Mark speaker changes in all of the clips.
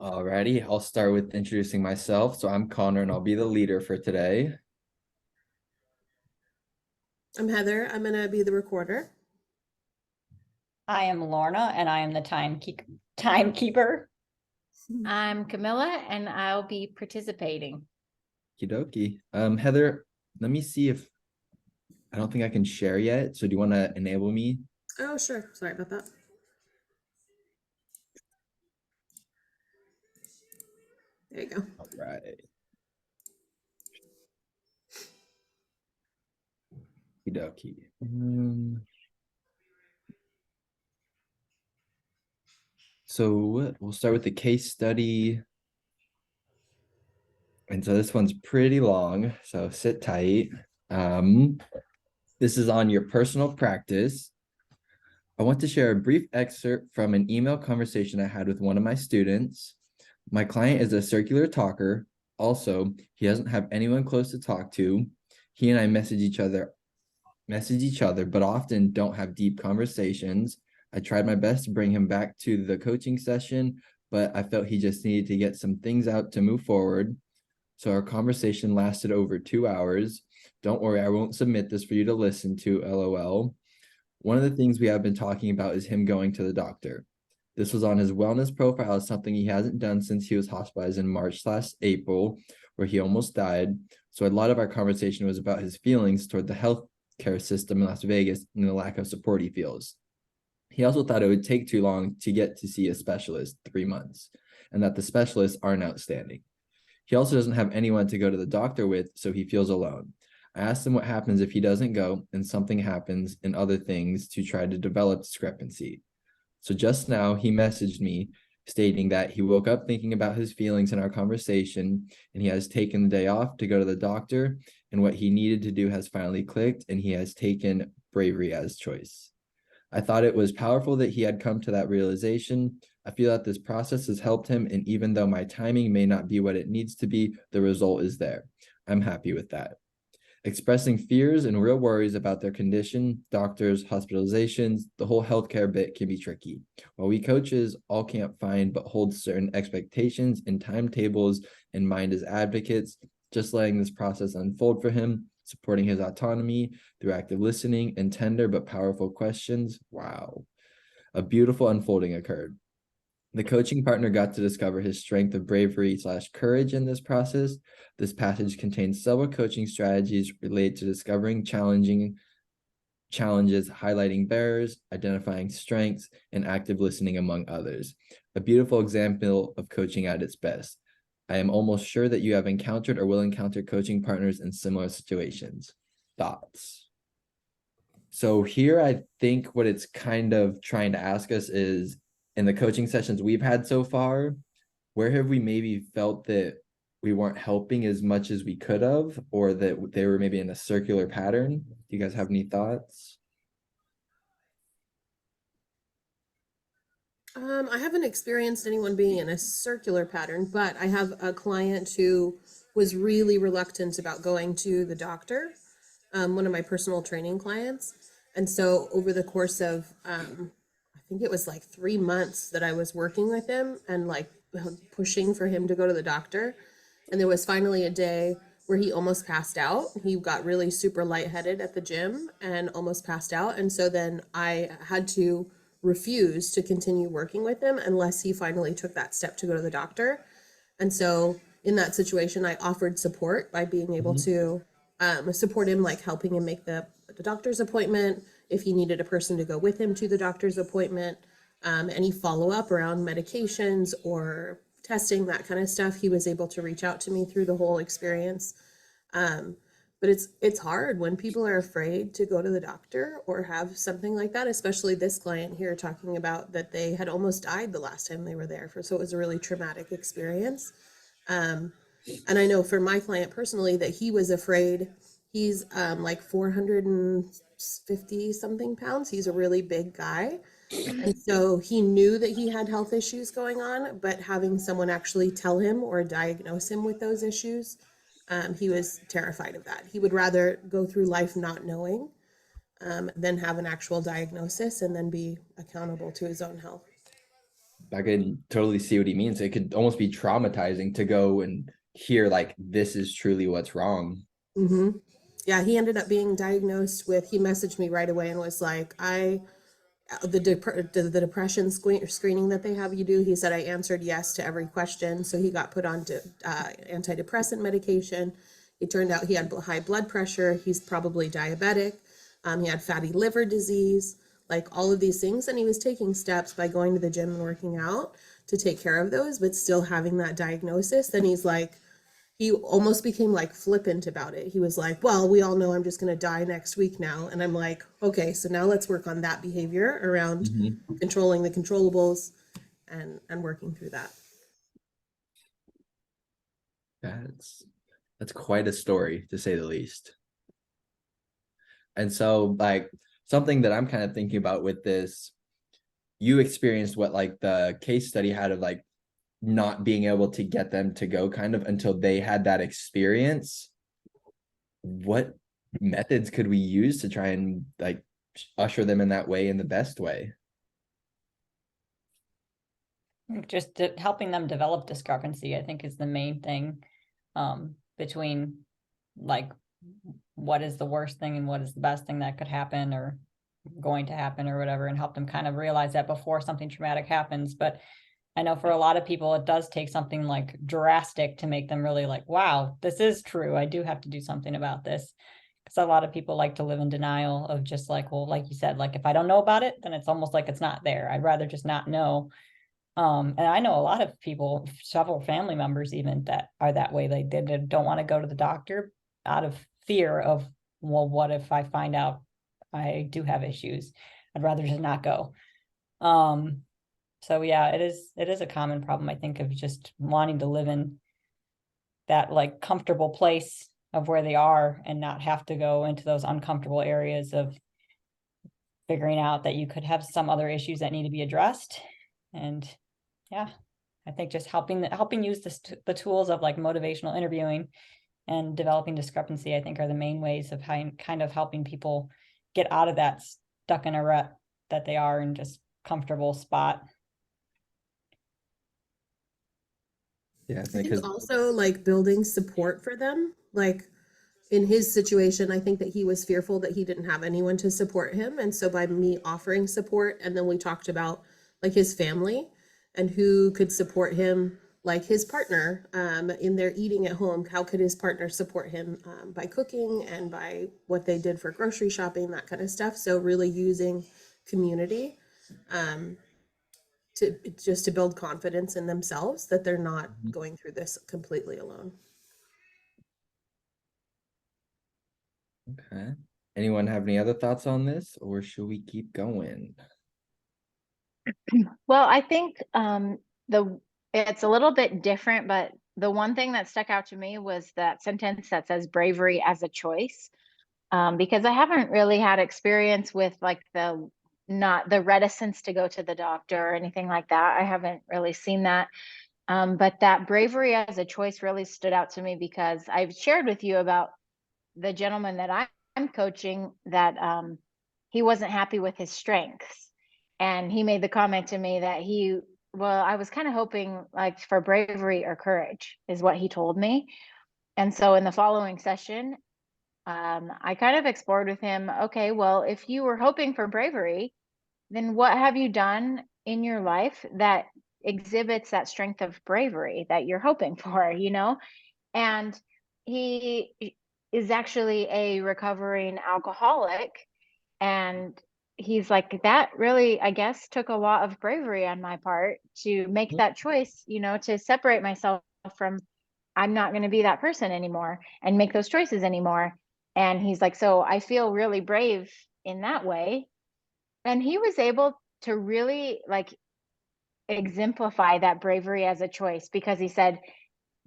Speaker 1: Alrighty, I'll start with introducing myself. So I'm Connor and I'll be the leader for today.
Speaker 2: I'm Heather. I'm going to be the recorder.
Speaker 3: I am Lorna and I am the timekeeper.
Speaker 4: I'm Camilla and I'll be participating.
Speaker 1: Okie dokie. Heather, let me see if I don't think I can share yet. So do you want to enable me?
Speaker 2: Oh, sure. Sorry about that. There you go.
Speaker 1: All right. Okie dokie. So we'll start with the case study. And so this one's pretty long, so sit tight. This is on your personal practice. I want to share a brief excerpt from an email conversation I had with one of my students. My client is a circular talker. Also, he doesn't have anyone close to talk to. He and I message each other, but often don't have deep conversations. I tried my best to bring him back to the coaching session, but I felt he just needed to get some things out to move forward. So our conversation lasted over 2 hours. Don't worry, I won't submit this for you to listen to, LOL. One of the things we have been talking about is him going to the doctor. This was on his wellness profile as something he hasn't done since he was hospitalized in March/April, where he almost died. So a lot of our conversation was about his feelings toward the healthcare system in Las Vegas and the lack of support he feels. He also thought it would take too long to get to see a specialist, 3 months, and that the specialists aren't outstanding. He also doesn't have anyone to go to the doctor with, so he feels alone. I asked him what happens if he doesn't go and something happens and other things to try to develop discrepancy. So just now he messaged me stating that he woke up thinking about his feelings in our conversation and he has taken the day off to go to the doctor, and what he needed to do has finally clicked and he has taken bravery as choice. I thought it was powerful that he had come to that realization. I feel that this process has helped him, and even though my timing may not be what it needs to be, the result is there. I'm happy with that. Expressing fears and real worries about their condition, doctors, hospitalizations, the whole healthcare bit can be tricky. While we coaches all can't find but hold certain expectations and timetables in mind as advocates, just letting this process unfold for him, supporting his autonomy through active listening and tender but powerful questions. Wow. A beautiful unfolding occurred. The coaching partner got to discover his strength of bravery/courage in this process. This passage contains several coaching strategies related to discovering challenges, highlighting barriers, identifying strengths, and active listening, among others. A beautiful example of coaching at its best. I am almost sure that you have encountered or will encounter coaching partners in similar situations. Thoughts? So here I think what it's kind of trying to ask us is, in the coaching sessions we've had so far, where have we maybe felt that we weren't helping as much as we could have, or that they were maybe in a circular pattern? Do you guys have any thoughts?
Speaker 2: I haven't experienced anyone being in a circular pattern, but I have a client who was really reluctant about going to the doctor, one of my personal training clients. And so over the course of, I think it was like 3 months that I was working with him and like pushing for him to go to the doctor. And there was finally a day where he almost passed out. He got really super lightheaded at the gym and almost passed out. And so then I had to refuse to continue working with him unless he finally took that step to go to the doctor. And so in that situation, I offered support by being able to support him, like helping him make the doctor's appointment, if he needed a person to go with him to the doctor's appointment, any follow-up around medications or testing, that kind of stuff. He was able to reach out to me through the whole experience. But it's hard when people are afraid to go to the doctor or have something like that, especially this client here talking about that they had almost died the last time they were there for, so it was a really traumatic experience. And I know for my client personally that he was afraid. He's like 450 something pounds. He's a really big guy. And so he knew that he had health issues going on, but having someone actually tell him or diagnose him with those issues, he was terrified of that. He would rather go through life not knowing than have an actual diagnosis and then be accountable to his own health.
Speaker 1: I can totally see what he means. It could almost be traumatizing to go and hear like this is truly what's wrong.
Speaker 2: Mm-hmm. Yeah, he ended up being diagnosed with, he messaged me right away and was like, the depression screening that they have you do, he said I answered yes to every question. So he got put on to antidepressant medication. It turned out he had high blood pressure. He's probably diabetic. He had fatty liver disease, like all of these things. And he was taking steps by going to the gym and working out to take care of those, but still having that diagnosis. Then he's like, he almost became like flippant about it. He was like, well, we all know I'm just going to die next week now. And I'm like, okay, so now let's work on that behavior around
Speaker 1: Mhm.
Speaker 2: controlling the controllables and working through that.
Speaker 1: That's quite a story to say the least. And so like something that I'm kind of thinking about with this, you experienced what like the case study had of like not being able to get them to go kind of until they had that experience. What methods could we use to try and like usher them in that way in the best way?
Speaker 3: Just helping them develop discrepancy, I think, is the main thing, between like what is the worst thing and what is the best thing that could happen or going to happen or whatever, and help them kind of realize that before something traumatic happens. But I know for a lot of people, it does take something like drastic to make them really like, wow, this is true. I do have to do something about this. Because a lot of people like to live in denial of just like, well, like you said, like if I don't know about it, then it's almost like it's not there. I'd rather just not know. And I know a lot of people, several family members even, that are that way. They don't want to go to the doctor out of fear of, well, what if I find out I do have issues? I'd rather just not go. So yeah, it is a common problem, I think, of just wanting to live in that like comfortable place of where they are and not have to go into those uncomfortable areas of figuring out that you could have some other issues that need to be addressed. And yeah, I think just helping use the tools of like motivational interviewing and developing discrepancy, I think, are the main ways of kind of helping people get out of that stuck in a rut that they are in, just comfortable spot.
Speaker 1: Yeah,
Speaker 2: I think
Speaker 1: because
Speaker 2: also like building support for them. Like in his situation, I think that he was fearful that he didn't have anyone to support him. And so by me offering support, and then we talked about like his family and who could support him, like his partner in their eating at home. How could his partner support him by cooking and by what they did for grocery shopping, that kind of stuff. So really using community um, to just to build confidence in themselves that they're not going through this completely alone.
Speaker 1: okay. Anyone have any other thoughts on this, or should we keep going?
Speaker 4: Well, I think the it's a little bit different, but the one thing that stuck out to me was that sentence that says bravery as a choice. Because I haven't really had experience with like the not the reticence to go to the doctor or anything like that. I haven't really seen that. But that bravery as a choice really stood out to me because I've shared with you about the gentleman that I'm coaching that he wasn't happy with his strengths. And he made the comment to me that well, I was kind of hoping like for bravery or courage, is what he told me. And so in the following session, I kind of explored with him, okay, well, if you were hoping for bravery, then what have you done in your life that exhibits that strength of bravery that you're hoping for, And he is actually a recovering alcoholic. And he's like, that really, I guess, took a lot of bravery on my part to make that choice, to separate myself from, I'm not going to be that person anymore and make those choices anymore. And he's like, so I feel really brave in that way. And he was able to really like exemplify that bravery as a choice because he said,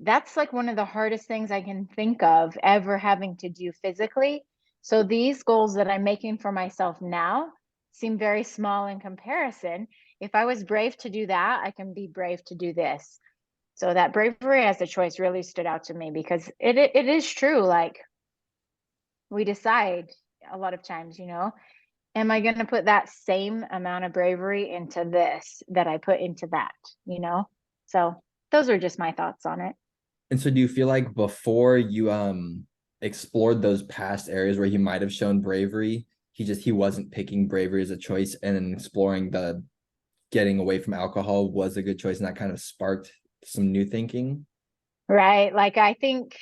Speaker 4: that's like one of the hardest things I can think of ever having to do physically. So these goals that I'm making for myself now seem very small in comparison. If I was brave to do that, I can be brave to do this. So that bravery as a choice really stood out to me because it is true. Like we decide a lot of times, am I going to put that same amount of bravery into this that I put into that, you know? So those are just my thoughts on it.
Speaker 1: And so do you feel like before you explored those past areas where he might have shown bravery, he wasn't picking bravery as a choice, and then exploring the getting away from alcohol was a good choice, and that kind of sparked some new thinking?
Speaker 4: Right. Like I think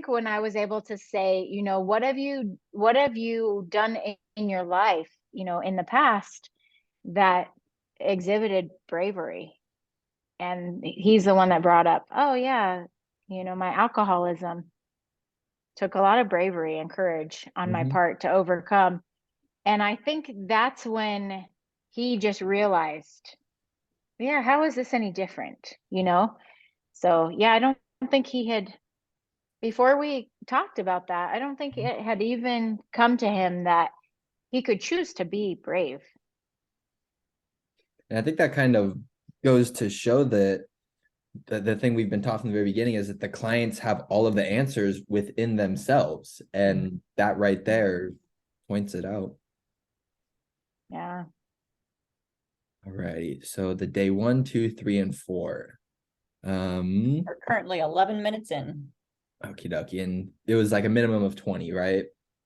Speaker 4: when I was able to say, you know, what have you done in your life, you know, in the past that exhibited bravery? And he's the one that brought up, oh yeah, you know, my alcoholism took a lot of bravery and courage on my
Speaker 1: Mm-hmm.
Speaker 4: part to overcome. And I think that's when he just realized, yeah, how is this any different? You know? So yeah, I don't think he had, before we talked about that, I don't think it had even come to him that he could choose to be brave.
Speaker 1: And I think that kind of goes to show that the thing we've been taught from the very beginning is that the clients have all of the answers within themselves. And that right there points it out.
Speaker 4: Yeah.
Speaker 1: All right. So the day 1, 2, 3, and 4.
Speaker 3: We're currently 11 minutes in.
Speaker 1: Okie dokie. And it was like a minimum of 20, right?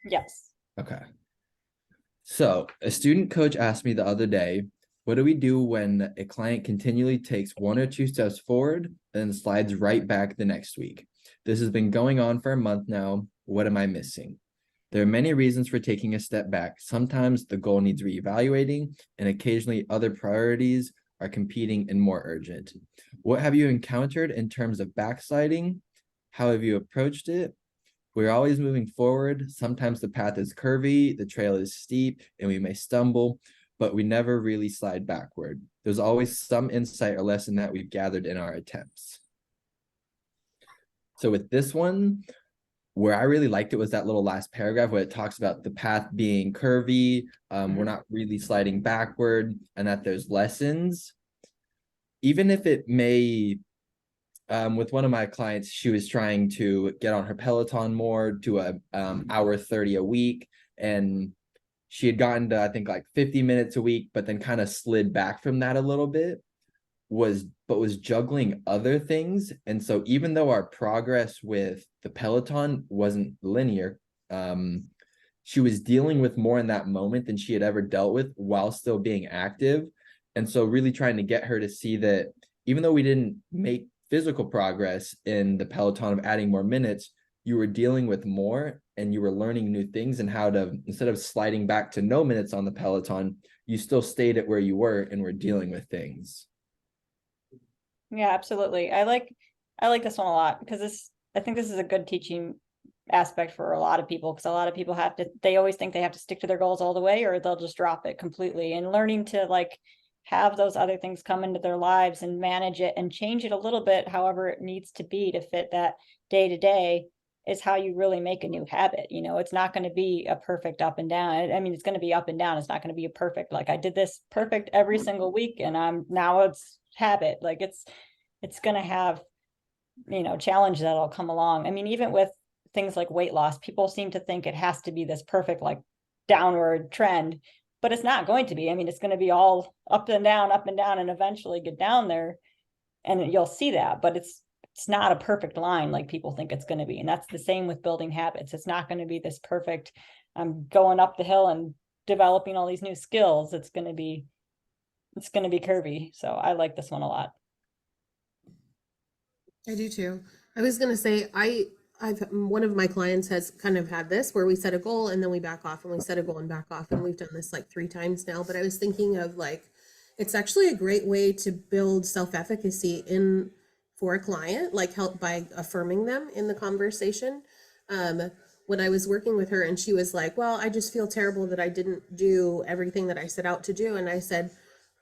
Speaker 3: Yes.
Speaker 1: Okay. So a student coach asked me the other day, what do we do when a client continually takes 1 or 2 steps forward, then slides right back the next week? This has been going on for a month now. What am I missing? There are many reasons for taking a step back. Sometimes the goal needs reevaluating, and occasionally other priorities are competing and more urgent. What have you encountered in terms of backsliding? How have you approached it? We're always moving forward. Sometimes the path is curvy, the trail is steep, and we may stumble, but we never really slide backward. There's always some insight or lesson that we've gathered in our attempts. So with this one, where I really liked it was that little last paragraph where it talks about the path being curvy, we're not really sliding backward, and that there's lessons. Even if it may, with one of my clients, she was trying to get on her Peloton more to a hour 30 a week, and she had gotten to, I think, like 50 minutes a week, but then kind of slid back from that a little bit, was juggling other things. And so even though our progress with the Peloton wasn't linear, she was dealing with more in that moment than she had ever dealt with while still being active. And so really trying to get her to see that even though we didn't make physical progress in the Peloton of adding more minutes, you were dealing with more and you were learning new things, and how to, instead of sliding back to no minutes on the Peloton, you still stayed at where you were and were dealing with things.
Speaker 3: Yeah, absolutely. I like this one a lot because I think this is a good teaching aspect for a lot of people, because a lot of people they always think they have to stick to their goals all the way or they'll just drop it completely, and learning to like have those other things come into their lives and manage it and change it a little bit however it needs to be to fit that day to day is how you really make a new habit. You know, it's not going to be a perfect up and down. I mean, it's going to be up and down. It's not going to be a perfect, like I did this perfect every single week and now it's habit. Like it's going to have, you know, challenge that'll come along. I mean, even with things like weight loss, people seem to think it has to be this perfect, like downward trend, but it's not going to be. I mean, it's going to be all up and down, and eventually get down there and you'll see that, but it's not a perfect line like people think it's going to be. And that's the same with building habits. It's not going to be this perfect, I'm going up the hill and developing all these new skills. It's going to be curvy. So I like this one a lot.
Speaker 2: I do too. I was gonna say I've one of my clients has kind of had this where we set a goal and then we back off and we set a goal and back off, and we've done this like 3 times now. But I was thinking of like it's actually a great way to build self-efficacy in for a client, like help by affirming them in the conversation. When I was working with her and she was like, well, I just feel terrible that I didn't do everything that I set out to do. And I said,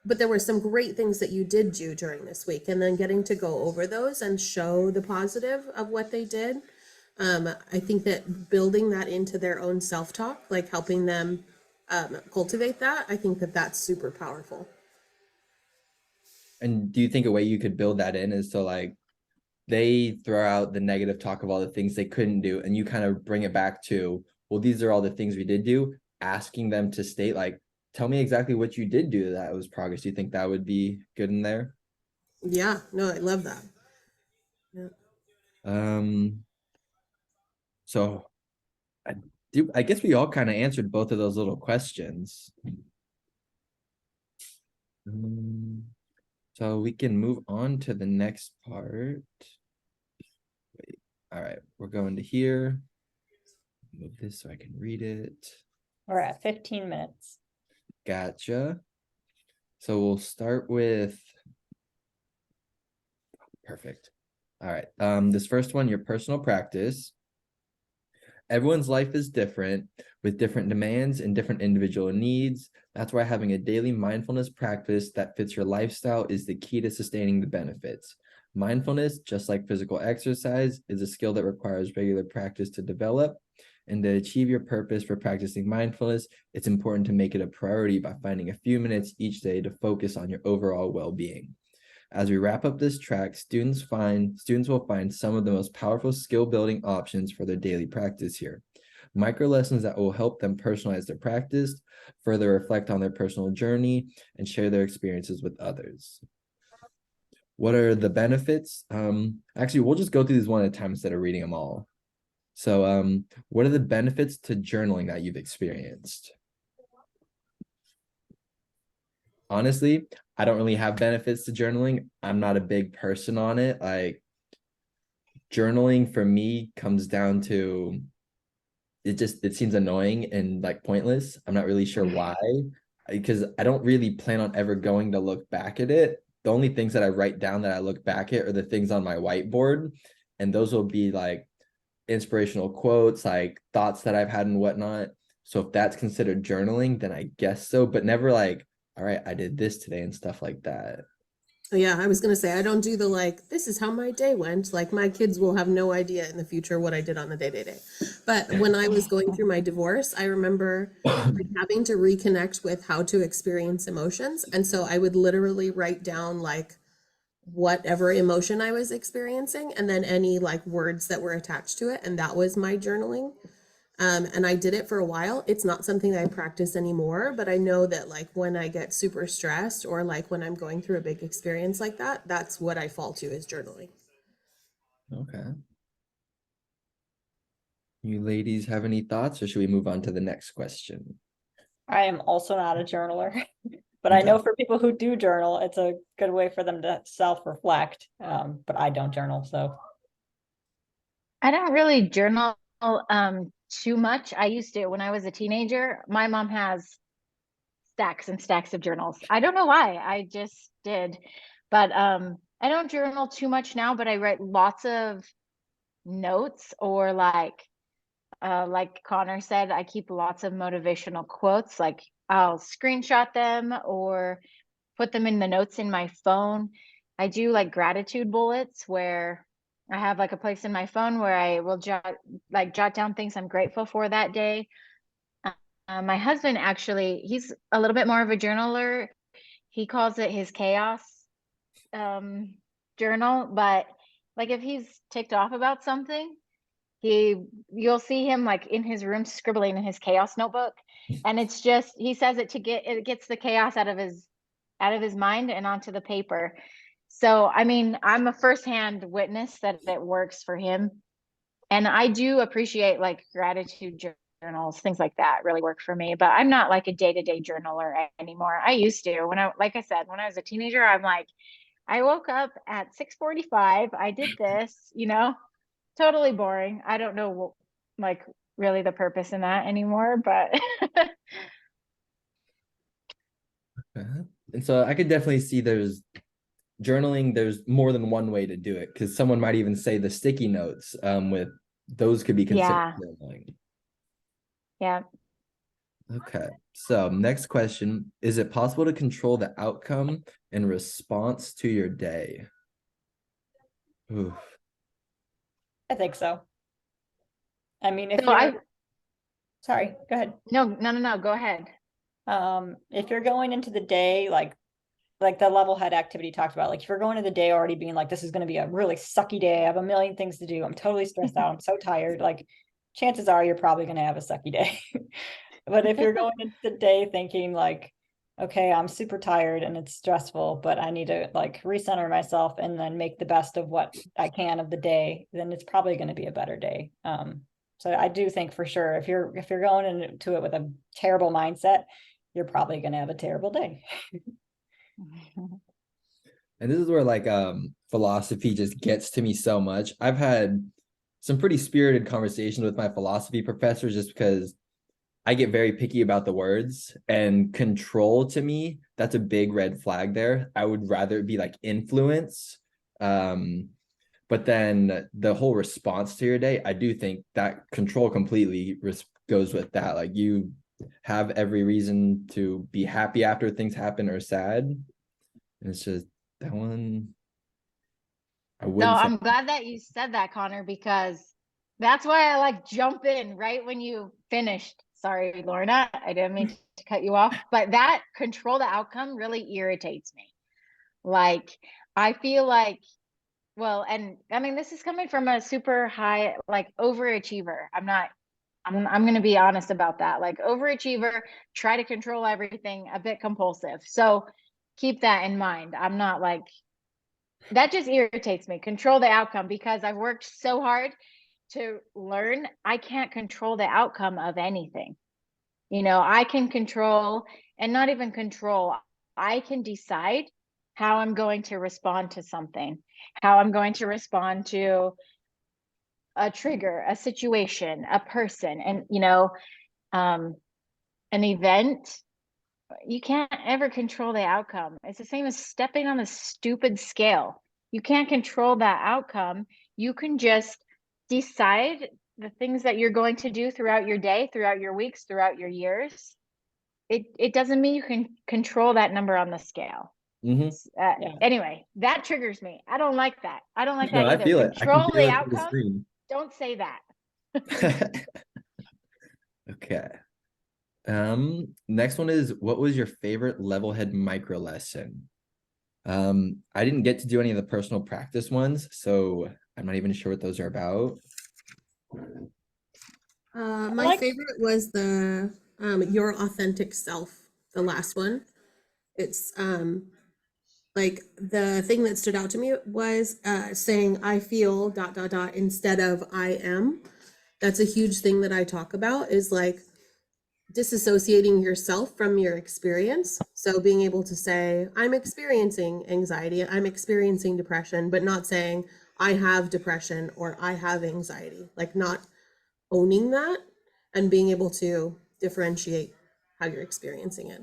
Speaker 2: but there were some great things that you did do during this week, and then getting to go over those and show the positive of what they did. I think that building that into their own self-talk, like helping them cultivate that, I think that that's super powerful.
Speaker 1: And do you think a way you could build that in is to like they throw out the negative talk of all the things they couldn't do, and you kind of bring it back to, well, these are all the things we did do. asking them to state like, tell me exactly what you did do that was progress. Do you think that would be good in there?
Speaker 2: Yeah, no, I love that. Yeah.
Speaker 1: So I guess we all kind of answered both of those little questions. So we can move on to the next part. Wait, all right, we're going to here. Move this so I can read it.
Speaker 3: We're at 15 minutes.
Speaker 1: Gotcha. So we'll start with perfect. All right. This first one, your personal practice. Everyone's life is different with different demands and different individual needs. That's why having a daily mindfulness practice that fits your lifestyle is the key to sustaining the benefits. Mindfulness, just like physical exercise, is a skill that requires regular practice to develop. And to achieve your purpose for practicing mindfulness, it's important to make it a priority by finding a few minutes each day to focus on your overall well-being. As we wrap up this track, students will find some of the most powerful skill building options for their daily practice here. Micro lessons that will help them personalize their practice, further reflect on their personal journey, and share their experiences with others. What are the benefits? Actually, we'll just go through these one at a time instead of reading them all. So, what are the benefits to journaling that you've experienced? Honestly, I don't really have benefits to journaling. I'm not a big person on it. Like, journaling for me comes down to it seems annoying and like pointless. I'm not really sure why, because I don't really plan on ever going to look back at it. The only things that I write down that I look back at are the things on my whiteboard, and those will be like inspirational quotes, like thoughts that I've had and whatnot. So if that's considered journaling, then I guess so, but never like, all right, I did this today and stuff like that.
Speaker 2: Oh, yeah, I was gonna say I don't do the like, this is how my day went. Like my kids will have no idea in the future what I did on the day to day. But when I was going through my divorce, I remember like having to reconnect with how to experience emotions. And so I would literally write down like whatever emotion I was experiencing and then any like words that were attached to it. And that was my journaling. And I did it for a while. It's not something that I practice anymore, but I know that like when I get super stressed or like when I'm going through a big experience like that, that's what I fall to is journaling.
Speaker 1: Okay. You ladies have any thoughts, or should we move on to the next question?
Speaker 3: I am also not a journaler, but I know for people who do journal, it's a good way for them to self-reflect. But I don't journal, so.
Speaker 4: I don't really journal too much. I used to when I was a teenager. My mom has stacks and stacks of journals. I don't know why. I just did. But I don't journal too much now, but I write lots of notes or like Connor said, I keep lots of motivational quotes. Like I'll screenshot them or put them in the notes in my phone. I do like gratitude bullets where I have like a place in my phone where I will jot down things I'm grateful for that day. My husband actually, he's a little bit more of a journaler. He calls it his chaos um, journal, but like if he's ticked off about something, you'll see him like in his room scribbling in his chaos notebook, and it's just he says it gets the chaos out of his mind and onto the paper. So I mean, I'm a firsthand witness that it works for him, and I do appreciate like gratitude journals, things like that really work for me, but I'm not like a day-to-day journaler anymore. I used to when I like I said when I was a teenager. I'm like, I woke up at 6:45, I did this, totally boring. I don't know like really the purpose in that anymore, but
Speaker 1: And so I could definitely see there's journaling, there's more than one way to do it, because someone might even say the sticky notes with those could be considered
Speaker 4: yeah.
Speaker 1: journaling.
Speaker 4: Yeah.
Speaker 1: Okay, so next question, is it possible to control the outcome in response to your day? Oof.
Speaker 3: I think so. I mean, if
Speaker 4: So I
Speaker 3: you're, sorry, go ahead.
Speaker 4: no, go ahead.
Speaker 3: If you're going into the day, like the Levelhead activity talked about, like if you're going to the day already being like, this is going to be a really sucky day. I have a million things to do. I'm totally stressed out. I'm so tired. Like chances are you're probably going to have a sucky day. But if you're going into the day thinking like, okay, I'm super tired and it's stressful, but I need to like recenter myself and then make the best of what I can of the day, then it's probably going to be a better day. So I do think for sure if you're going into it with a terrible mindset, you're probably going to have a terrible day.
Speaker 1: And this is where like philosophy just gets to me so much. I've had some pretty spirited conversations with my philosophy professors just because I get very picky about the words, and control to me, that's a big red flag there. I would rather it be like influence. But then the whole response to your day, I do think that control completely goes with that. Like you have every reason to be happy after things happen or sad. And it's just that one, I
Speaker 4: No,
Speaker 1: wouldn't say.
Speaker 4: I'm glad that you said that, Connor, because that's why I like jump in right when you finished. Sorry, Lorna, I didn't mean to cut you off, but that control the outcome really irritates me. Like, I feel like, well, and I mean, this is coming from a super high, like overachiever. I'm going to be honest about that. Like, overachiever, try to control everything, a bit compulsive. So keep that in mind. I'm not like, that just irritates me. Control the outcome, because I've worked so hard to learn I can't control the outcome of anything. I can control, and not even control, I can decide how I'm going to respond to something, how I'm going to respond to a trigger, a situation, a person, and um, an event. You can't ever control the outcome. It's the same as stepping on a stupid scale. You can't control that outcome. You can just decide the things that you're going to do throughout your day, throughout your weeks, throughout your years. It doesn't mean you can control that number on the scale.
Speaker 1: Mhm.
Speaker 3: Yeah.
Speaker 4: Anyway, that triggers me. I don't like that. I don't like
Speaker 1: No,
Speaker 4: that
Speaker 1: I
Speaker 4: either.
Speaker 1: feel it. I can
Speaker 4: Control
Speaker 1: feel
Speaker 4: the
Speaker 1: it through the
Speaker 4: outcome.
Speaker 1: screen.
Speaker 4: Don't say that.
Speaker 1: Okay. Next one is, what was your favorite Levelhead micro lesson? I didn't get to do any of the personal practice ones, so I'm not even sure what those are about.
Speaker 2: My
Speaker 3: like
Speaker 2: favorite was the your authentic self, the last one. It's like the thing that stood out to me was saying I feel dot dot dot instead of I am. That's a huge thing that I talk about, is like disassociating yourself from your experience. So being able to say, I'm experiencing anxiety, I'm experiencing depression, but not saying I have depression or I have anxiety, like not owning that and being able to differentiate how you're experiencing it.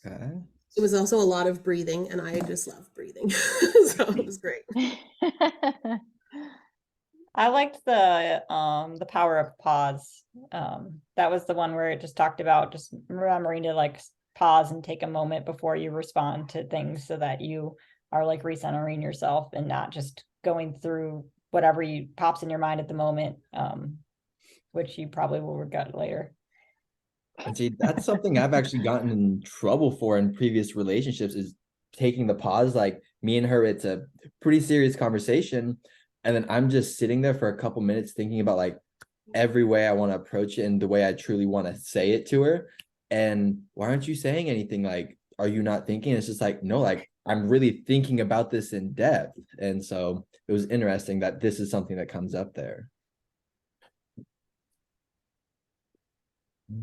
Speaker 1: Okay.
Speaker 2: It was also a lot of breathing, and I just love breathing. So it was great.
Speaker 3: I liked the power of pause. That was the one where it just talked about just remembering to like pause and take a moment before you respond to things so that you are like recentering yourself and not just going through whatever you pops in your mind at the moment, which you probably will regret later.
Speaker 1: And see, that's something I've actually gotten in trouble for in previous relationships, is taking the pause. Like me and her, it's a pretty serious conversation. And then I'm just sitting there for a couple minutes thinking about like every way I want to approach it and the way I truly want to say it to her. And why aren't you saying anything? Like, are you not thinking? It's just like, no, like I'm really thinking about this in depth. And so it was interesting that this is something that comes up there.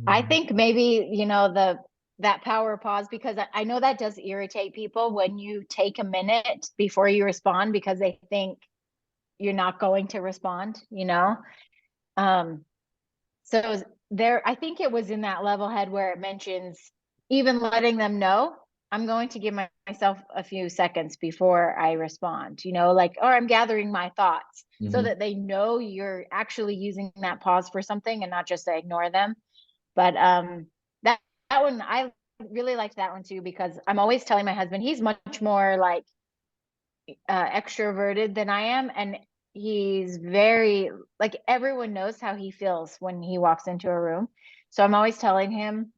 Speaker 4: I think maybe, that power pause, because I know that does irritate people when you take a minute before you respond because they think you're not going to respond. So there, I think it was in that Levelhead where it mentions even letting them know I'm going to give myself a few seconds before I respond, like, or I'm gathering my thoughts so that they know you're actually using that pause for something and not just to ignore them. But that one, I really liked that one too, because I'm always telling my husband he's much more like extroverted than I am, and he's very, like, everyone knows how he feels when he walks into a room. So I'm always telling him,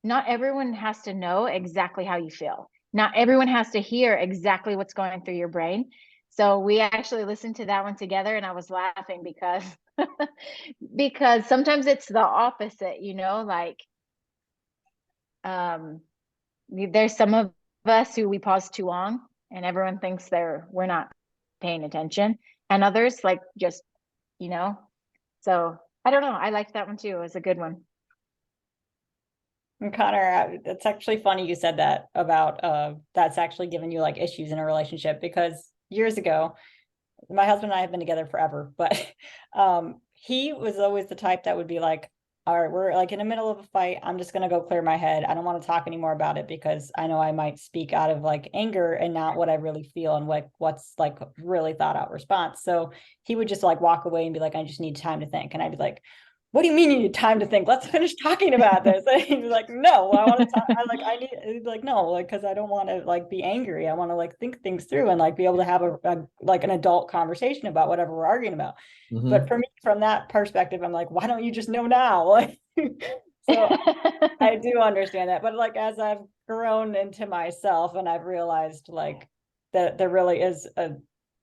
Speaker 4: not everyone has to know exactly how you feel. Not everyone has to hear exactly what's going through your brain. So we actually listened to that one together, and I was laughing because because sometimes it's the opposite, like There's some of us who we pause too long and everyone thinks we're not paying attention, and others like just, you know, so I don't know. I like that one too. It was a good one.
Speaker 3: And Connor, it's actually funny you said that about that's actually giving you like issues in a relationship, because years ago, my husband and I have been together forever, but he was always the type that would be like, all right, we're like in the middle of a fight. I'm just gonna go clear my head. I don't want to talk anymore about it because I know I might speak out of like anger and not what I really feel and what's like really thought out response. So he would just like walk away and be like, I just need time to think. And I'd be like, what do you mean you need time to think? Let's finish talking about this. And he'd be like, no, I want to talk. I need, he'd be like, no, like, cause I don't want to like be angry. I want to like think things through and like be able to have a like an adult conversation about whatever we're arguing about. But for me, from that perspective, I'm like, why don't you just know now? Like, so I do understand that. But like, as I've grown into myself and I've realized like that there really is a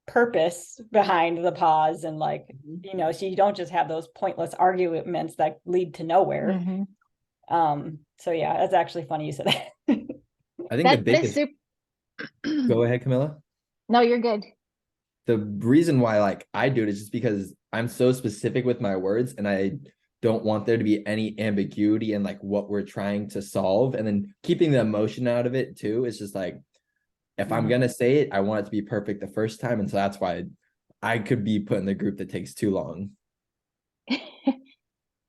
Speaker 3: purpose behind the pause, and like, you know, so you don't just have those pointless arguments that lead to nowhere. So yeah, that's actually funny you said that.
Speaker 1: I think the
Speaker 4: That is
Speaker 1: biggest,
Speaker 4: super.
Speaker 1: go ahead, Camilla.
Speaker 4: No, you're good.
Speaker 1: The reason why like I do it is just because I'm so specific with my words and I don't want there to be any ambiguity in like what we're trying to solve, and then keeping the emotion out of it too. It's just like, if I'm gonna say it, I want it to be perfect the first time, and so that's why I could be put in the group that takes too long.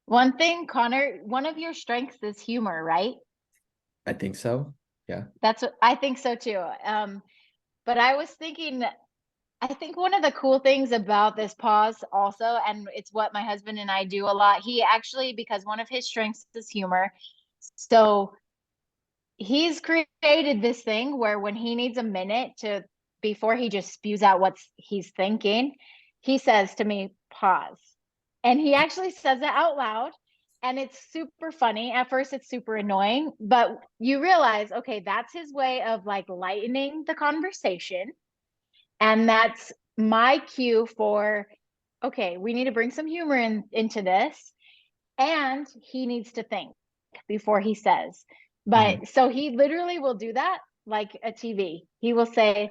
Speaker 4: One thing, Connor, one of your strengths is humor, right?
Speaker 1: I think so. Yeah.
Speaker 4: That's what I think so too. But I was thinking, I think one of the cool things about this pause also, and it's what my husband and I do a lot, he actually, because one of his strengths is humor. So he's created this thing where when he needs a minute to, before he just spews out what he's thinking, he says to me, pause. And he actually says it out loud. And it's super funny. At first, it's super annoying, but you realize, okay, that's his way of like lightening the conversation. And that's my cue for, okay, we need to bring some humor into this. And he needs to think before he says. But so he literally will do that like a TV. He will say,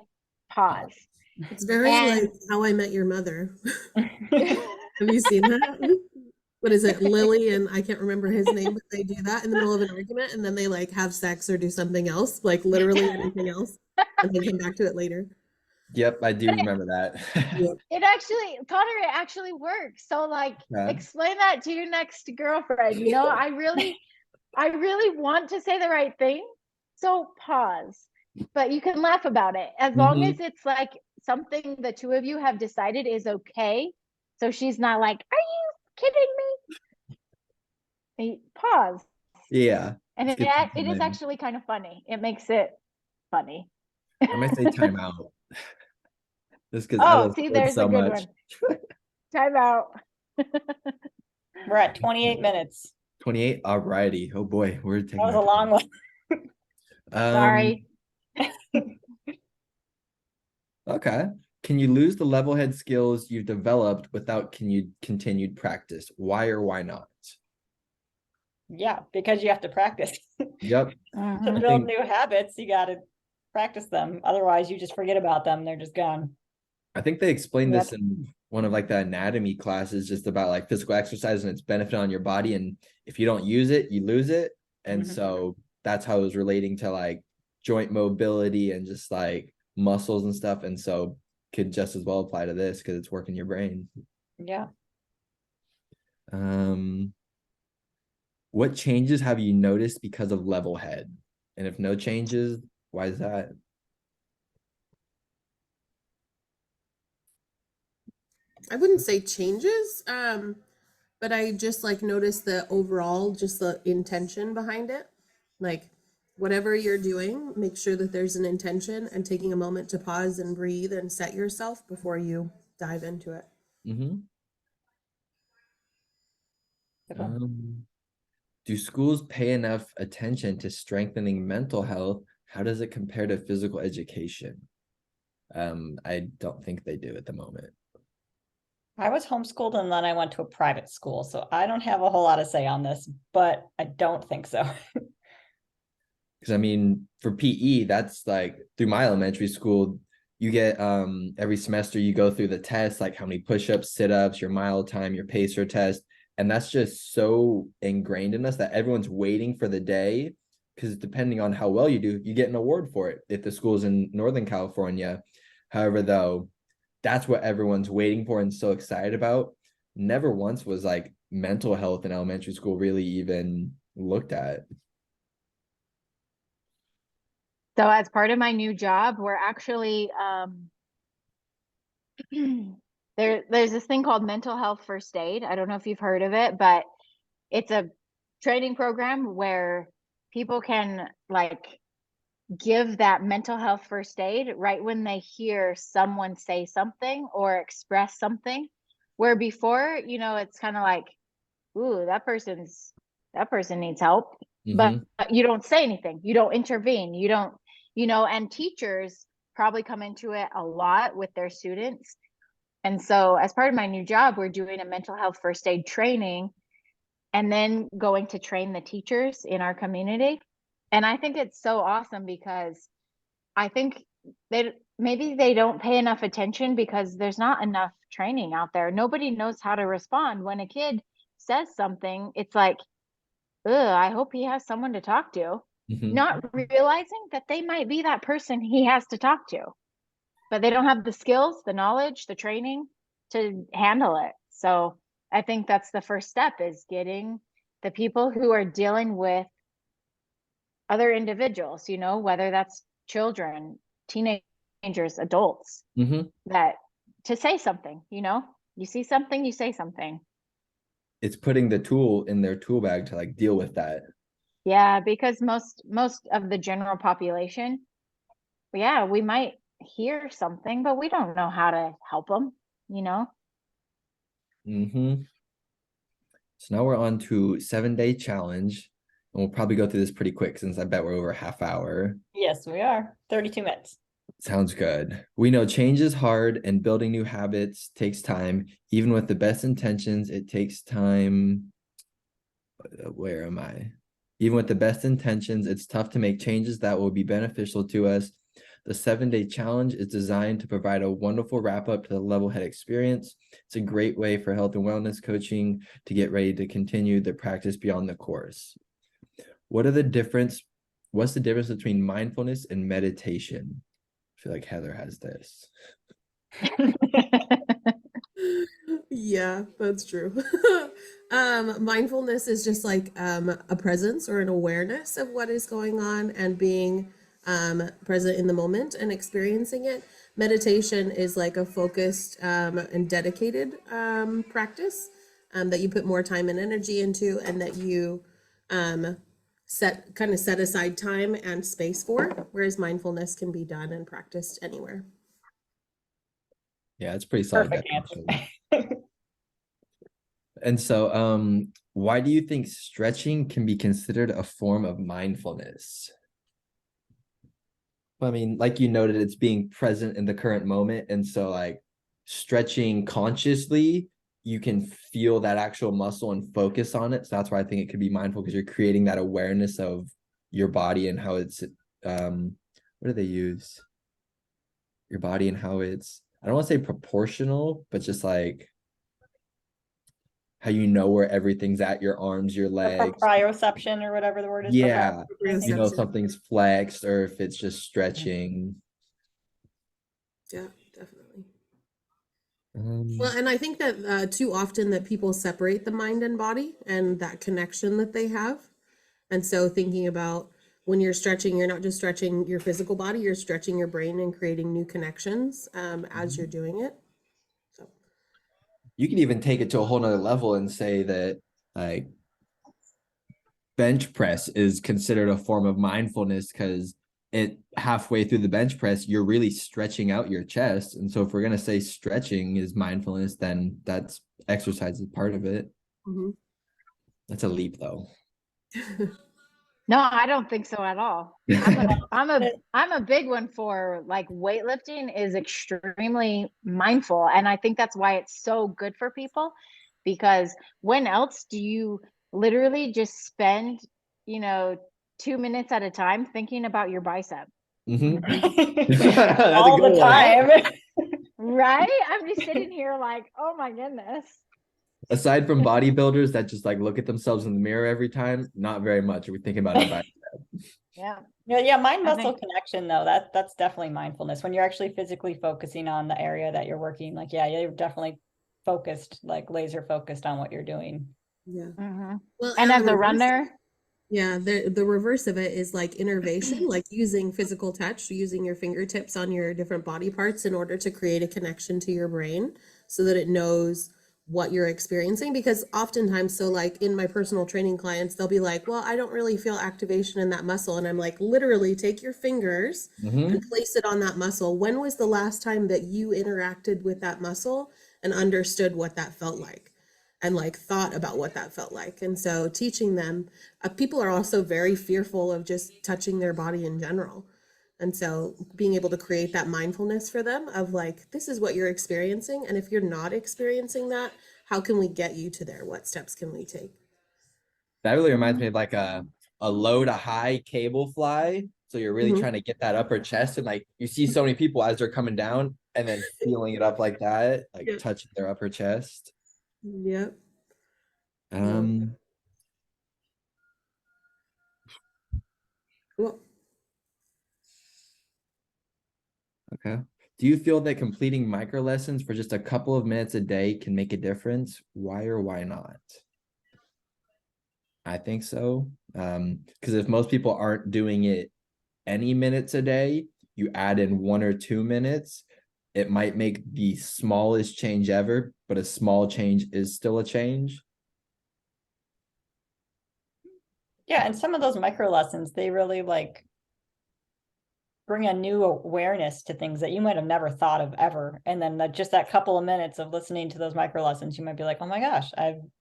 Speaker 4: pause.
Speaker 2: It's very like How I Met Your Mother. Have you seen that? What is it, Lily and I can't remember his name, but they do that in the middle of an argument and then they like have sex or do something else, like literally anything else, and then come back to it later.
Speaker 1: Yep, I do remember that.
Speaker 4: It actually, Connor, it actually works. So like, explain that to your next girlfriend. You know, I really want to say the right thing. So pause, but you can laugh about it as long as it's like something the two of you have decided is okay. So she's not like, are you kidding me? Pause.
Speaker 1: Yeah.
Speaker 4: And it is actually kind of funny. It makes it funny.
Speaker 1: I might say time out. Just because I
Speaker 4: Oh,
Speaker 1: love
Speaker 4: see,
Speaker 1: sports
Speaker 4: there's
Speaker 1: so
Speaker 4: a good
Speaker 1: much.
Speaker 4: one. Time out.
Speaker 3: We're at 28 minutes.
Speaker 1: 28. Alrighty. Oh boy, we're taking
Speaker 3: That was a long one.
Speaker 4: Sorry.
Speaker 1: Okay. Can you lose the level head skills you've developed without continued practice? Why or why not?
Speaker 3: Yeah, because you have to practice.
Speaker 1: Yep.
Speaker 3: To build new habits, you got to practice them. Otherwise, you just forget about them. They're just gone.
Speaker 1: I think they explained this in one of like the anatomy classes, just about like physical exercise and its benefit on your body. And if you don't use it, you lose it. And so that's how it was relating to like joint mobility and just like muscles and stuff. And so could just as well apply to this because it's working your brain.
Speaker 3: Yeah.
Speaker 1: What changes have you noticed because of Levelhead? And if no changes, why is that?
Speaker 2: I wouldn't say changes, but I just like noticed the overall, just the intention behind it. Like whatever you're doing, make sure that there's an intention and taking a moment to pause and breathe and set yourself before you dive into it.
Speaker 1: Do schools pay enough attention to strengthening mental health? How does it compare to physical education? I don't think they do at the moment.
Speaker 3: I was homeschooled and then I went to a private school, so I don't have a whole lot to say on this, but I don't think so.
Speaker 1: Because I mean, for PE, that's like through my elementary school, you get every semester you go through the test, like how many push-ups, sit-ups, your mile time, your pacer test. And that's just so ingrained in us that everyone's waiting for the day. Because depending on how well you do, you get an award for it if the school's in Northern California. However, though, that's what everyone's waiting for and so excited about. Never once was like mental health in elementary school really even looked at.
Speaker 4: So as part of my new job, we're actually there's this thing called mental health first aid. I don't know if you've heard of it, but it's a training program where people can like give that mental health first aid right when they hear someone say something or express something. Where before, it's kind of like, ooh, that person needs help. But
Speaker 1: Mm-hmm.
Speaker 4: you don't say anything, you don't intervene, you don't, and teachers probably come into it a lot with their students. And so as part of my new job, we're doing a mental health first aid training and then going to train the teachers in our community. And I think it's so awesome because I think maybe they don't pay enough attention because there's not enough training out there. Nobody knows how to respond when a kid says something. It's like, ugh, I hope he has someone to talk to,
Speaker 1: Mm-hmm.
Speaker 4: not realizing that they might be that person he has to talk to, but they don't have the skills, the knowledge, the training to handle it. So I think that's the first step, is getting the people who are dealing with other individuals, whether that's children, teenagers, adults,
Speaker 1: Mm-hmm.
Speaker 4: that to say something, you see something, you say something.
Speaker 1: It's putting the tool in their tool bag to like deal with that.
Speaker 4: Yeah, because most of the general population, yeah, we might hear something, but we don't know how to help them, you know?
Speaker 1: Mm-hmm. So now we're on to 7-day challenge. And we'll probably go through this pretty quick since I bet we're over a half hour.
Speaker 3: Yes, we are. 32 minutes.
Speaker 1: Sounds good. We know change is hard and building new habits takes time. Even with the best intentions, it takes time. Where am I? Even with the best intentions, it's tough to make changes that will be beneficial to us. The 7-day challenge is designed to provide a wonderful wrap up to the Levelhead experience. It's a great way for health and wellness coaching to get ready to continue the practice beyond the course. What's the difference between mindfulness and meditation? I feel like Heather has this.
Speaker 2: Yeah, that's true. Mindfulness is just like a presence or an awareness of what is going on and being present in the moment and experiencing it. Meditation is like a focused and dedicated practice that you put more time and energy into, and that you um, set aside time and space for. Whereas mindfulness can be done and practiced anywhere.
Speaker 1: Yeah, it's pretty solid
Speaker 3: Perfect answer.
Speaker 1: definition. And so, why do you think stretching can be considered a form of mindfulness? I mean, like you noted, it's being present in the current moment. And so, like, stretching consciously, you can feel that actual muscle and focus on it. So that's why I think it could be mindful, because you're creating that awareness of your body and how it's, what do they use? Your body and how it's, I don't want to say proportional, but just like how you know where everything's at, your arms, your legs.
Speaker 3: Proprioception or whatever the word is.
Speaker 1: Yeah,
Speaker 3: I think.
Speaker 1: you know if something's flexed or if it's just stretching.
Speaker 2: Yeah, definitely.
Speaker 1: Um,
Speaker 2: Well, and I think that too often that people separate the mind and body and that connection that they have. And so thinking about when you're stretching, you're not just stretching your physical body, you're stretching your brain and creating new connections as you're doing it. So,
Speaker 1: you can even take it to a whole nother level and say that like bench press is considered a form of mindfulness, because it halfway through the bench press, you're really stretching out your chest. And so if we're gonna say stretching is mindfulness, then that's exercise is part of it.
Speaker 2: mhm.
Speaker 1: That's a leap though.
Speaker 4: No, I don't think so at all. I'm a big one for like weightlifting is extremely mindful. And I think that's why it's so good for people, because when else do you literally just spend, you know, 2 minutes at a time thinking about your bicep.
Speaker 1: Mhm. That's a
Speaker 3: All
Speaker 1: good
Speaker 3: the
Speaker 1: one.
Speaker 3: time.
Speaker 4: Right? I'm just sitting here like, oh my goodness.
Speaker 1: Aside from bodybuilders that just like look at themselves in the mirror every time, not very much. Are we thinking about our body?
Speaker 4: Yeah.
Speaker 3: Yeah, mind
Speaker 4: I
Speaker 3: muscle
Speaker 4: think
Speaker 3: connection though, that's definitely mindfulness. When you're actually physically focusing on the area that you're working, like yeah, you're definitely focused, like laser focused on what you're doing.
Speaker 2: Yeah.
Speaker 4: mhm.
Speaker 2: Well,
Speaker 4: And
Speaker 2: and
Speaker 4: as a runner,
Speaker 2: yeah, the reverse of it is like innervation, like using physical touch, using your fingertips on your different body parts in order to create a connection to your brain so that it knows what you're experiencing. Because oftentimes, so like in my personal training clients, they'll be like, well, I don't really feel activation in that muscle. And I'm like, literally take your fingers and
Speaker 1: Mhm.
Speaker 2: place it on that muscle. When was the last time that you interacted with that muscle and understood what that felt like? And like thought about what that felt like. And so teaching them, people are also very fearful of just touching their body in general. And so being able to create that mindfulness for them of like, this is what you're experiencing. And if you're not experiencing that, how can we get you to there? What steps can we take?
Speaker 1: That really reminds me of like a low to high cable fly. So you're really
Speaker 2: Mhm.
Speaker 1: trying to get that upper chest, and like you see so many people as they're coming down and then feeling it up like that, like
Speaker 2: Yeah.
Speaker 1: touching their upper chest.
Speaker 2: Yep. No.
Speaker 1: Um,
Speaker 2: Well,
Speaker 1: okay. Do you feel that completing micro lessons for just a couple of minutes a day can make a difference? Why or why not? I think so. Because if most people aren't doing it any minutes a day, you add in 1 or 2 minutes, it might make the smallest change ever, but a small change is still a change.
Speaker 3: Yeah, and some of those micro lessons, they really like bring a new awareness to things that you might have never thought of ever. And then just that couple of minutes of listening to those micro lessons, you might be like, oh my gosh,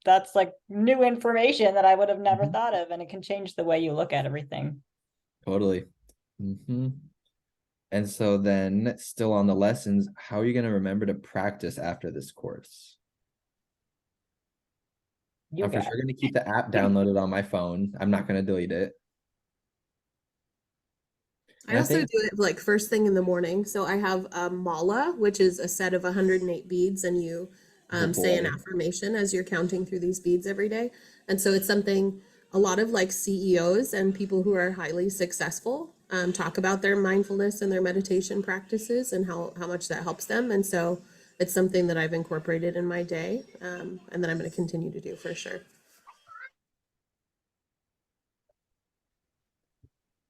Speaker 3: that's like new information that I would have never
Speaker 1: Mhm.
Speaker 3: thought of. And it can change the way you look at everything.
Speaker 1: Totally. Hmm. And so then still on the lessons, how are you going to remember to practice after this course?
Speaker 3: You
Speaker 1: I'm for
Speaker 3: got
Speaker 1: sure going to keep the app downloaded on my phone. I'm not going to delete it.
Speaker 2: I
Speaker 1: And I
Speaker 2: also
Speaker 1: think,
Speaker 2: do it like first thing in the morning. So I have a mala, which is a set of 108 beads, and you
Speaker 1: oh
Speaker 2: say an
Speaker 1: boy.
Speaker 2: affirmation as you're counting through these beads every day. And so it's something a lot of like CEOs and people who are highly successful talk about their mindfulness and their meditation practices and how much that helps them. And so it's something that I've incorporated in my day, and that I'm going to continue to do for sure.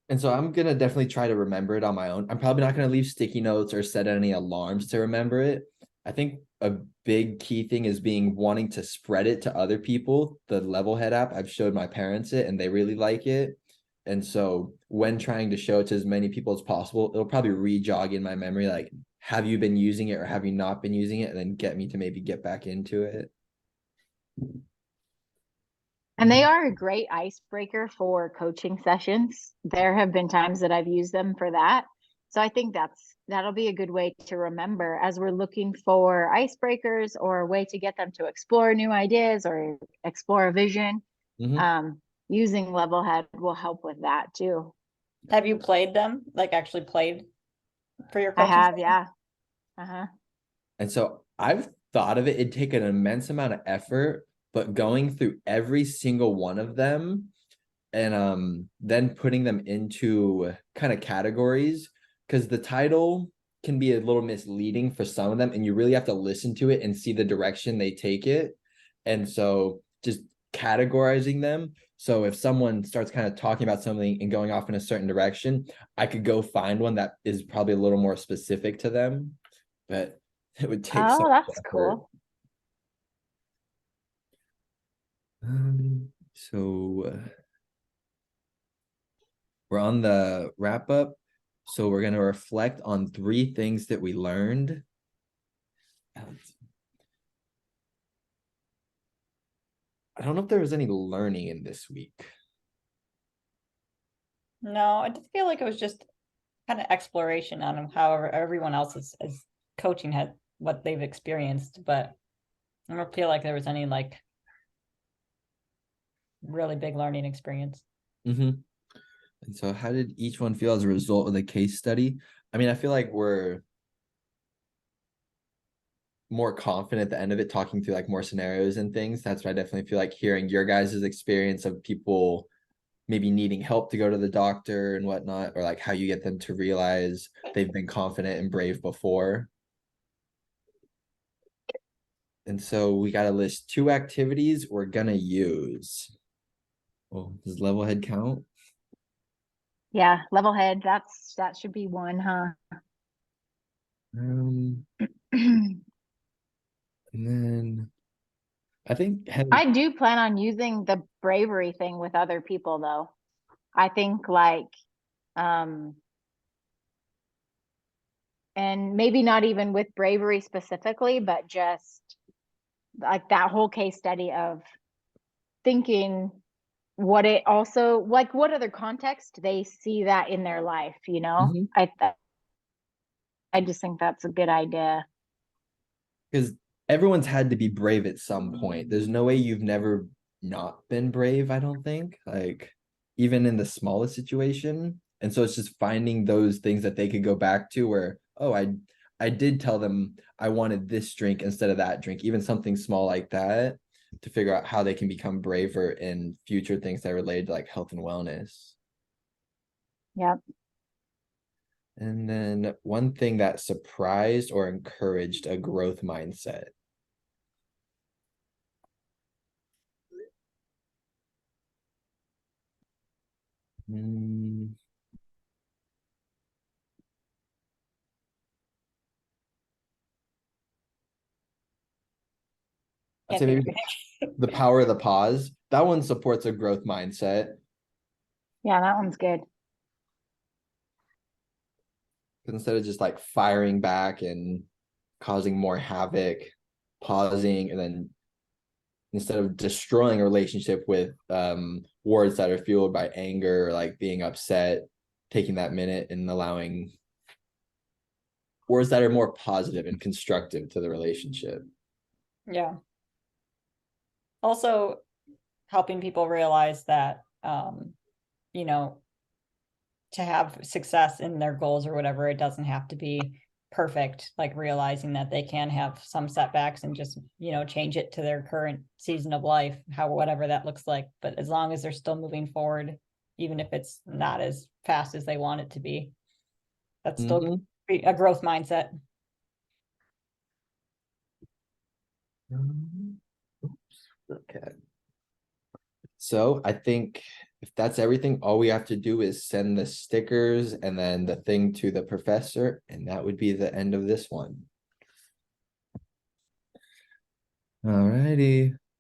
Speaker 1: And so I'm gonna definitely try to remember it on my own. I'm probably not gonna leave sticky notes or set any alarms to remember it. I think a big key thing is being wanting to spread it to other people. The Levelhead app, I've showed my parents it and they really like it. And so when trying to show it to as many people as possible, it'll probably re-jog in my memory, like, have you been using it or have you not been using it? And then get me to maybe get back into it.
Speaker 4: and they are a great icebreaker for coaching sessions. There have been times that I've used them for that. So I think that'll be a good way to remember as we're looking for icebreakers or a way to get them to explore new ideas or explore a vision.
Speaker 1: Mhm.
Speaker 4: Um, Using Levelhead will help with that too.
Speaker 3: Have you played them? Like actually played for your
Speaker 4: I
Speaker 3: coaching
Speaker 4: have,
Speaker 3: session?
Speaker 4: yeah. Uh-huh.
Speaker 1: And so I've thought of it, it'd take an immense amount of effort, but going through every single one of them and then putting them into kind of categories, because the title can be a little misleading for some of them and you really have to listen to it and see the direction they take it. And so just categorizing them, so if someone starts kind of talking about something and going off in a certain direction, I could go find one that is probably a little more specific to them, but it would take so
Speaker 4: Oh,
Speaker 1: much
Speaker 4: that's
Speaker 1: effort.
Speaker 4: cool.
Speaker 1: So we're on the wrap up. So we're going to reflect on 3 things that we learned. I don't know if there was any learning in this week.
Speaker 3: No, I did feel like it was just kind of exploration on however everyone else is coaching had what they've experienced, but I don't feel like there was any like really big learning experience.
Speaker 1: Mm-hmm. And so how did each one feel as a result of the case study? I mean, I feel like we're more confident at the end of it, talking through like more scenarios and things. That's what I definitely feel like hearing your guys' experience of people maybe needing help to go to the doctor and whatnot, or like how you get them to realize they've been confident and brave before. And so we got to list 2 activities we're gonna use. Well, does Levelhead count?
Speaker 4: Yeah, Levelhead, that should be one, huh?
Speaker 1: Um, and then I think
Speaker 4: I do plan on using the bravery thing with other people though. I think like um and maybe not even with bravery specifically, but just like that whole case study of thinking what it also like what other context they see that in their life, you know?
Speaker 1: Mhm.
Speaker 4: I just think that's a good idea.
Speaker 1: Because everyone's had to be brave at some point. There's no way you've never not been brave, I don't think. Like even in the smallest situation. And so it's just finding those things that they could go back to where, oh, I did tell them I wanted this drink instead of that drink, even something small like that, to figure out how they can become braver in future things that relate to like health and wellness.
Speaker 4: Yep.
Speaker 1: And then one thing that surprised or encouraged a growth mindset. Mm, I'd
Speaker 3: Can't
Speaker 1: say
Speaker 3: think
Speaker 1: maybe the power of the pause. That one supports a growth mindset.
Speaker 4: Yeah, that one's good.
Speaker 1: Instead of just like firing back and causing more havoc, pausing, and then instead of destroying a relationship with words that are fueled by anger or like being upset, taking that minute and allowing words that are more positive and constructive to the relationship.
Speaker 3: Yeah. Also helping people realize that, you know, to have success in their goals or whatever, it doesn't have to be perfect, like realizing that they can have some setbacks and just, change it to their current season of life, how whatever that looks like. But as long as they're still moving forward, even if it's not as fast as they want it to be, that's still a growth mindset.
Speaker 1: Okay. So I think if that's everything, all we have to do is send the stickers and then the thing to the professor, and that would be the end of this one. All righty.